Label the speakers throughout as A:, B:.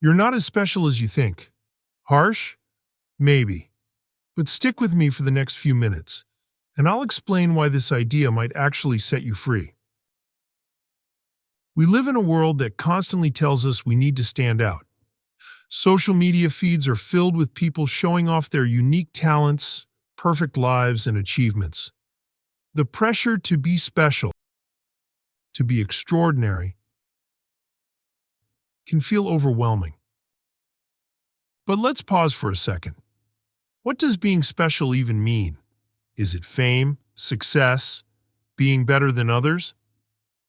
A: You're not as special as you think. Harsh? Maybe. But stick with me for the next few minutes, and I'll explain why this idea might actually set you free. We live in a world that constantly tells us we need to stand out. Social media feeds are filled with people showing off their unique talents, perfect lives, and achievements. The pressure to be special, to be extraordinary, can feel overwhelming. But let's pause for a second. What does being special even mean? Is it fame, success, being better than others?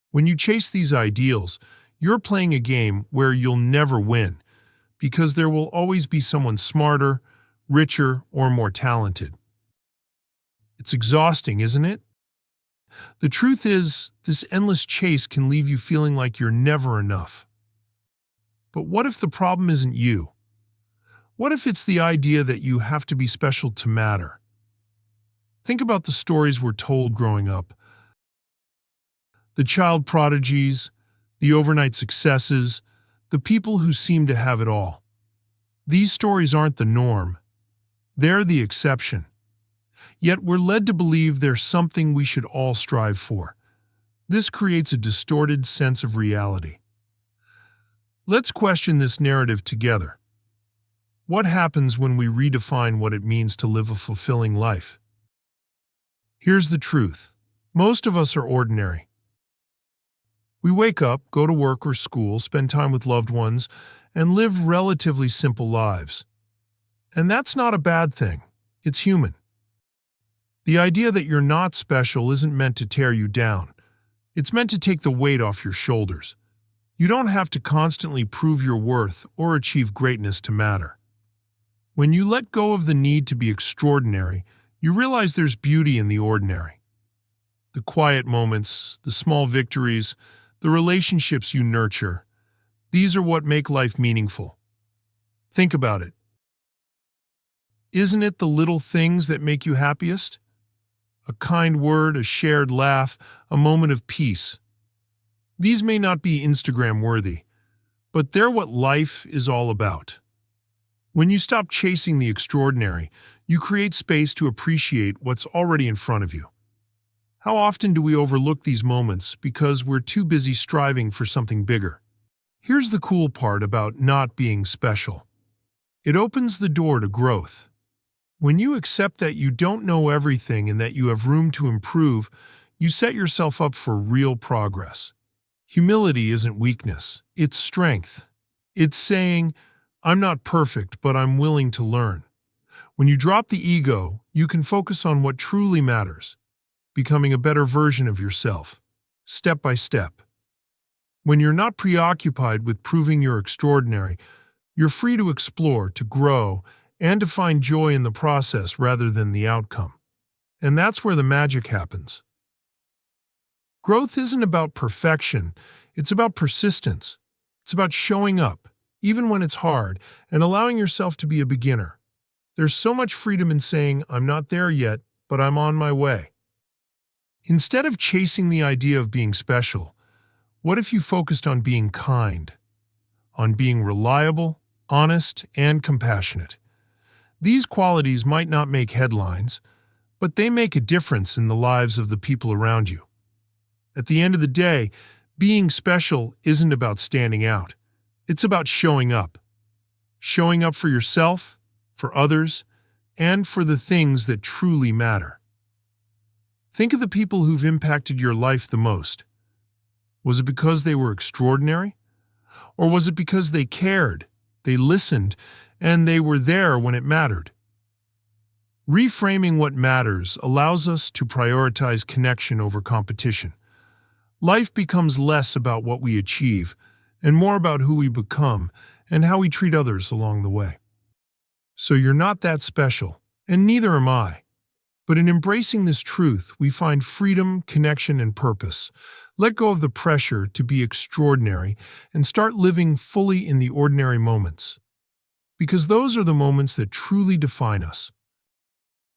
A: When you chase these ideals, you're playing a game where you'll never win, because there will always be someone smarter, richer, or more talented. It's exhausting, isn't it? The truth is, this endless chase can leave you feeling like you're never enough. But what if the problem isn't you? What if it's the idea that you have to be special to matter? Think about the stories we're told growing up. The child prodigies, the overnight successes, the people who seem to have it all. These stories aren't the norm. They're the exception. Yet we're led to believe there's something we should all strive for. This creates a distorted sense of reality. Let's question this narrative together. What happens when we redefine what it means to live a fulfilling life? Here's the truth. Most of us are ordinary. We wake up, go to work or school, spend time with loved ones, and live relatively simple lives. And that's not a bad thing. It's human. The idea that you're not special isn't meant to tear you down. It's meant to take the weight off your shoulders. You don't have to constantly prove your worth or achieve greatness to matter. When you let go of the need to be extraordinary, you realize there's beauty in the ordinary. The quiet moments, the small victories, the relationships you nurture, these are what make life meaningful. Think about it. Isn't it the little things that make you happiest? A kind word, a shared laugh, a moment of peace. These may not be Instagram-worthy, but they're what life is all about. When you stop chasing the extraordinary, you create space to appreciate what's already in front of you. How often do we overlook these moments because we're too busy striving for something bigger? Here's the cool part about not being special. It opens the door to growth. When you accept that you don't know everything and that you have room to improve, you set yourself up for real progress. Humility isn't weakness, it's strength. It's saying, I'm not perfect, but I'm willing to learn. When you drop the ego, you can focus on what truly matters, becoming a better version of yourself, step by step. When you're not preoccupied with proving you're extraordinary, you're free to explore, to grow, and to find joy in the process rather than the outcome. And that's where the magic happens. Growth isn't about perfection, it's about persistence. It's about showing up, even when it's hard, and allowing yourself to be a beginner. There's so much freedom in saying, I'm not there yet, but I'm on my way. Instead of chasing the idea of being special, what if you focused on being kind, on being reliable, honest, and compassionate? These qualities might not make headlines, but they make a difference in the lives of the people around you. At the end of the day, being special isn't about standing out. It's about showing up. Showing up for yourself, for others, and for the things that truly matter. Think of the people who've impacted your life the most. Was it because they were extraordinary? Or was it because they cared, they listened, and they were there when it mattered? Reframing what matters allows us to prioritize connection over competition. Life becomes less about what we achieve and more about who we become and how we treat others along the way. So you're not that special, and neither am I. But in embracing this truth, we find freedom, connection, and purpose. Let go of the pressure to be extraordinary and start living fully in the ordinary moments. Because those are the moments that truly define us.